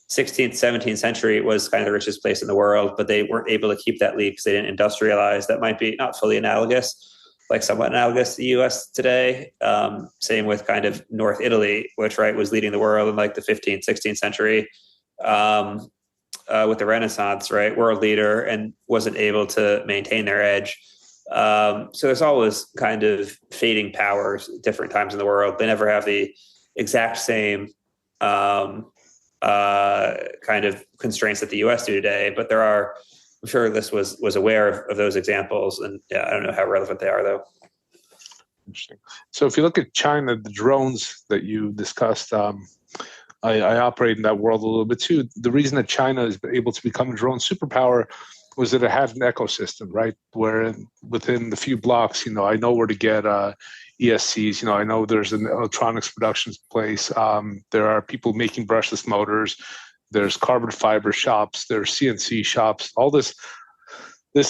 16th, 17th century, it was kind of the richest place in the world, but they weren't able to keep that lead because they didn't industrialize. That might be not fully analogous, like somewhat analogous to the US today. Same with kind of North Italy, which was leading the world in like the 15th, 16th century with the Renaissance, world leader, and wasn't able to maintain their edge. So there's always kind of fading powers at different times in the world. They never have the exact same kind of constraints that the US do today, but there are. I'm sure this was aware of those examples, and I don't know how relevant they are, though. Interesting. So if you look at China, the drones that you discussed, I operate in that world a little bit too. The reason that China is able to become a drone superpower was that it had an ecosystem, right? Where within the few blocks, I know where to get ESCs. I know there's an electronics production place. There are people making brushless motors. There's carbon fiber shops, there's CNC shops, all this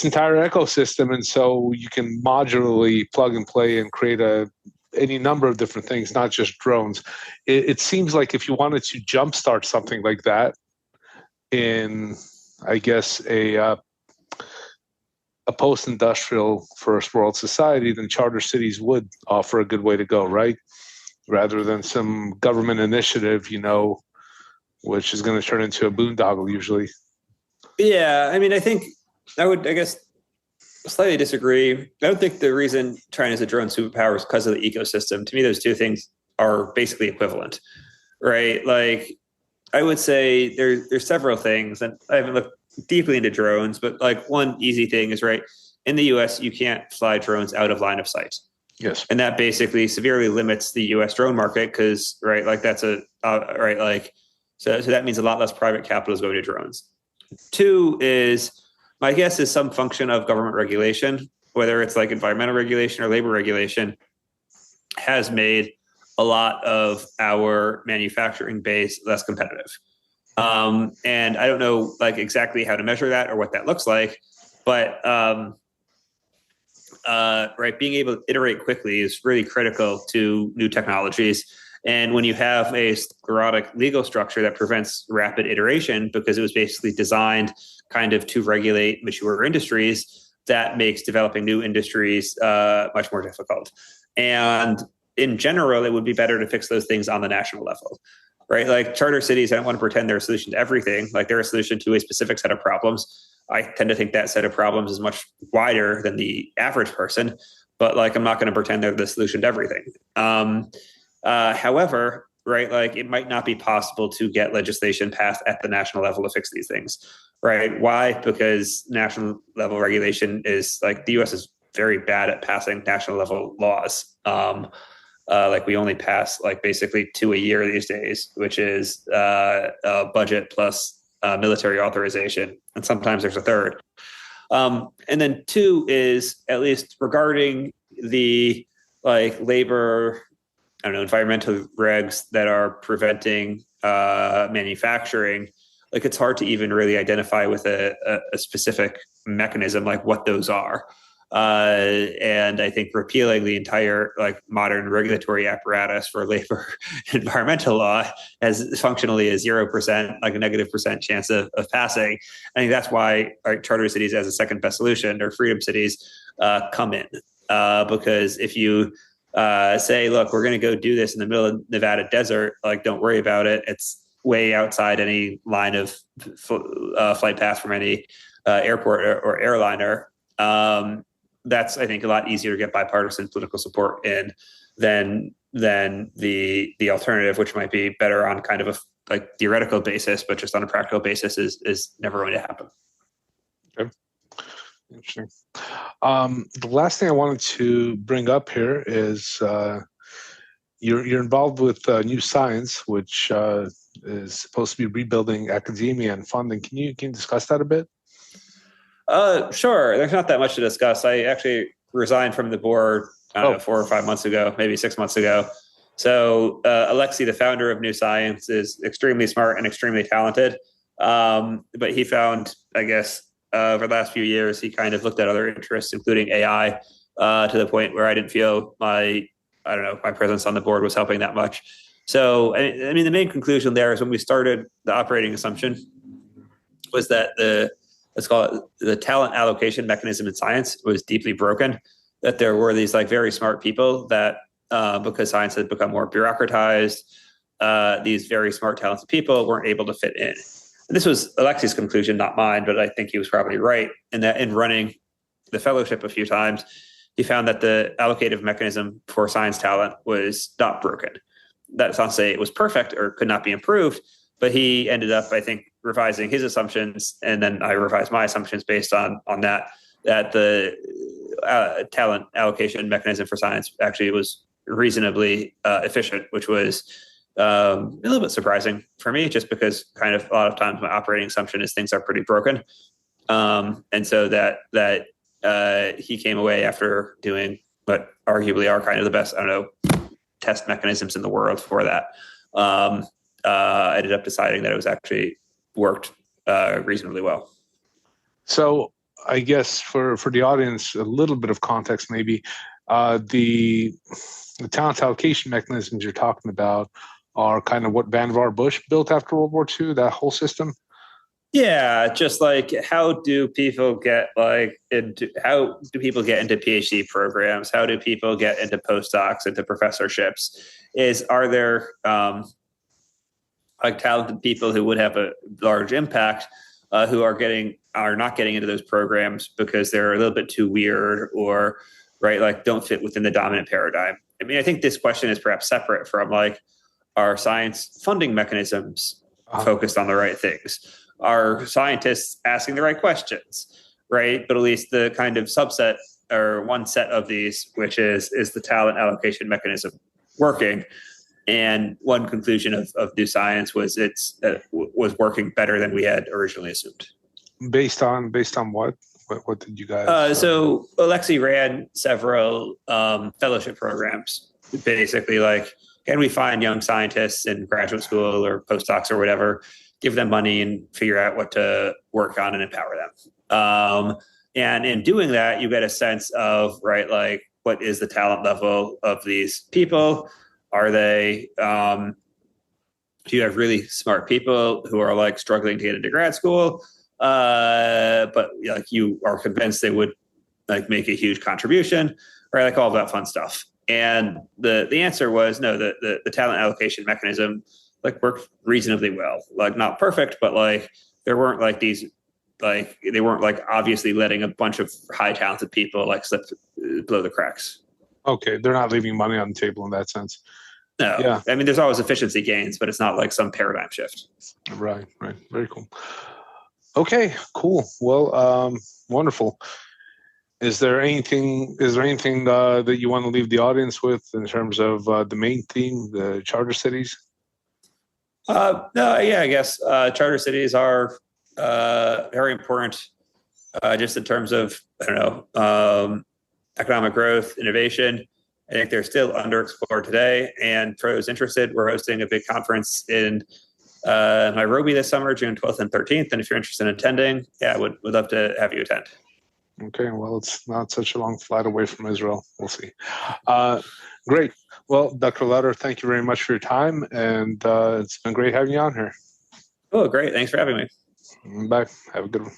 entire ecosystem. And so you can modularly plug and play and create any number of different things, not just drones. It seems like if you wanted to jumpstart something like that in, I guess, a post-industrial first world society, then charter cities would offer a good way to go, right? Rather than some government initiative, which is going to turn into a boondoggle usually. Yeah, I mean, I think I guess, slightly disagree. I don't think the reason China is a drone superpower is because of the ecosystem. To me, those two things are basically equivalent, right? Like, I would say there's several things, and I haven't looked deeply into drones, but like one easy thing is, in the US, you can't fly drones out of line of sight. Yes. And that basically severely limits the US drone market because, that's so that means a lot less private capital is going to drones. Two is, my guess is some function of government regulation, whether it's like environmental regulation or labor regulation, has made a lot of our manufacturing base less competitive. And I don't know exactly how to measure that or what that looks like, but being able to iterate quickly is really critical to new technologies. And when you have a sclerotic legal structure that prevents rapid iteration because it was basically designed kind of to regulate mature industries, that makes developing new industries much more difficult. And in general, it would be better to fix those things on the national level, right? Like charter cities, I don't want to pretend they're a solution to everything. Like they're a solution to a specific set of problems. I tend to think that set of problems is much wider than the average person, but I'm not going to pretend they're the solution to everything. However, it might not be possible to get legislation passed at the national level to fix these things, right? Why? Because national level regulation is the US is very bad at passing national level laws. We only pass basically 2 a year these days, which is a budget plus military authorization. And sometimes there's a third. And then two is, at least regarding the labor, environmental regs that are preventing manufacturing, it's hard to even really identify with a specific mechanism what those are. And I think repealing the entire modern regulatory apparatus for labor environmental law has functionally a 0%, a -% chance of passing. I think that's why charter cities as a second best solution, or freedom cities, come in. Because if you say, look, we're going to go do this in the middle of Nevada desert, don't worry about it. It's way outside any line of flight path from any airport or airliner. That's, I think, a lot easier to get bipartisan political support in than the alternative, which might be better on kind of a theoretical basis, but just on a practical basis is never going to happen. Okay. Interesting. The last thing I wanted to bring up here is you're involved with New Science, which is supposed to be rebuilding academia and funding. Can you discuss that a bit? Sure. There's not that much to discuss. I actually resigned from the board 4 or 5 months ago, maybe 6 months ago. So Alexei, the founder of New Science, is extremely smart and extremely talented. But he found, I guess, over the last few years, he kind of looked at other interests, including AI, to the point where I didn't feel my presence on the board was helping that much. So, I mean, the main conclusion there is when we started, the operating assumption was that let's call it the talent allocation mechanism in science was deeply broken, that there were these like very smart people that, because science had become more bureaucratized, these very smart, talented people weren't able to fit in. And this was Alexei's conclusion, not mine, but I think he was probably right in that in running the fellowship a few times, he found that the allocative mechanism for science talent was not broken. That's not to say it was perfect or could not be improved, but he ended up, I think, revising his assumptions, and then I revised my assumptions based on that the talent allocation mechanism for science actually was reasonably efficient, which was a little bit surprising for me, just because kind of a lot of times my operating assumption is things are pretty broken. And so that he came away after doing what arguably are kind of the best, test mechanisms in the world for that. Ended up deciding that it was actually worked reasonably well. So I guess for the audience, a little bit of context maybe, the talent allocation mechanisms you're talking about are kind of what Vannevar Bush built after World War II, that whole system? Yeah, just like how do people get into PhD programs? How do people get into postdocs, into professorships? Are there talented people who would have a large impact who are not getting into those programs because they're a little bit too weird or don't fit within the dominant paradigm? I mean, I think this question is perhaps separate from are science funding mechanisms focused on the right things? Are scientists asking the right questions, right? But at least the kind of subset or one set of these, which is the talent allocation mechanism working? And one conclusion of New Science was was working better than we had originally assumed. Based on what? What did you guys? So Alexei ran several fellowship programs, basically can we find young scientists in graduate school or postdocs or whatever, give them money and figure out what to work on and empower them. And in doing that, you get a sense of, what is the talent level of these people? Are they, do you have really smart people who are struggling to get into grad school? But you are convinced they would make a huge contribution, right? All that fun stuff. And the answer was no, the talent allocation mechanism worked reasonably well. Not perfect, but there weren't these they weren't obviously letting a bunch of high talented people slip below the cracks. Okay, they're not leaving money on the table in that sense. No, yeah. I mean, there's always efficiency gains, but it's not some paradigm shift. Right. Very cool. Okay, cool. Well, wonderful. Is there anything that you want to leave the audience with in terms of the main theme, the charter cities? No, yeah, I guess charter cities are very important, just in terms of economic growth, innovation. I think they're still underexplored today. And for those interested, we're hosting a big conference in Nairobi this summer, June 12th and 13th. And if you're interested in attending, would love to have you attend. Okay, well, it's not such a long flight away from Israel. We'll see. Great. Well, Dr. Lutter, thank you very much for your time. And it's been great having you on here. Oh, great. Thanks for having me. Bye. Have a good one.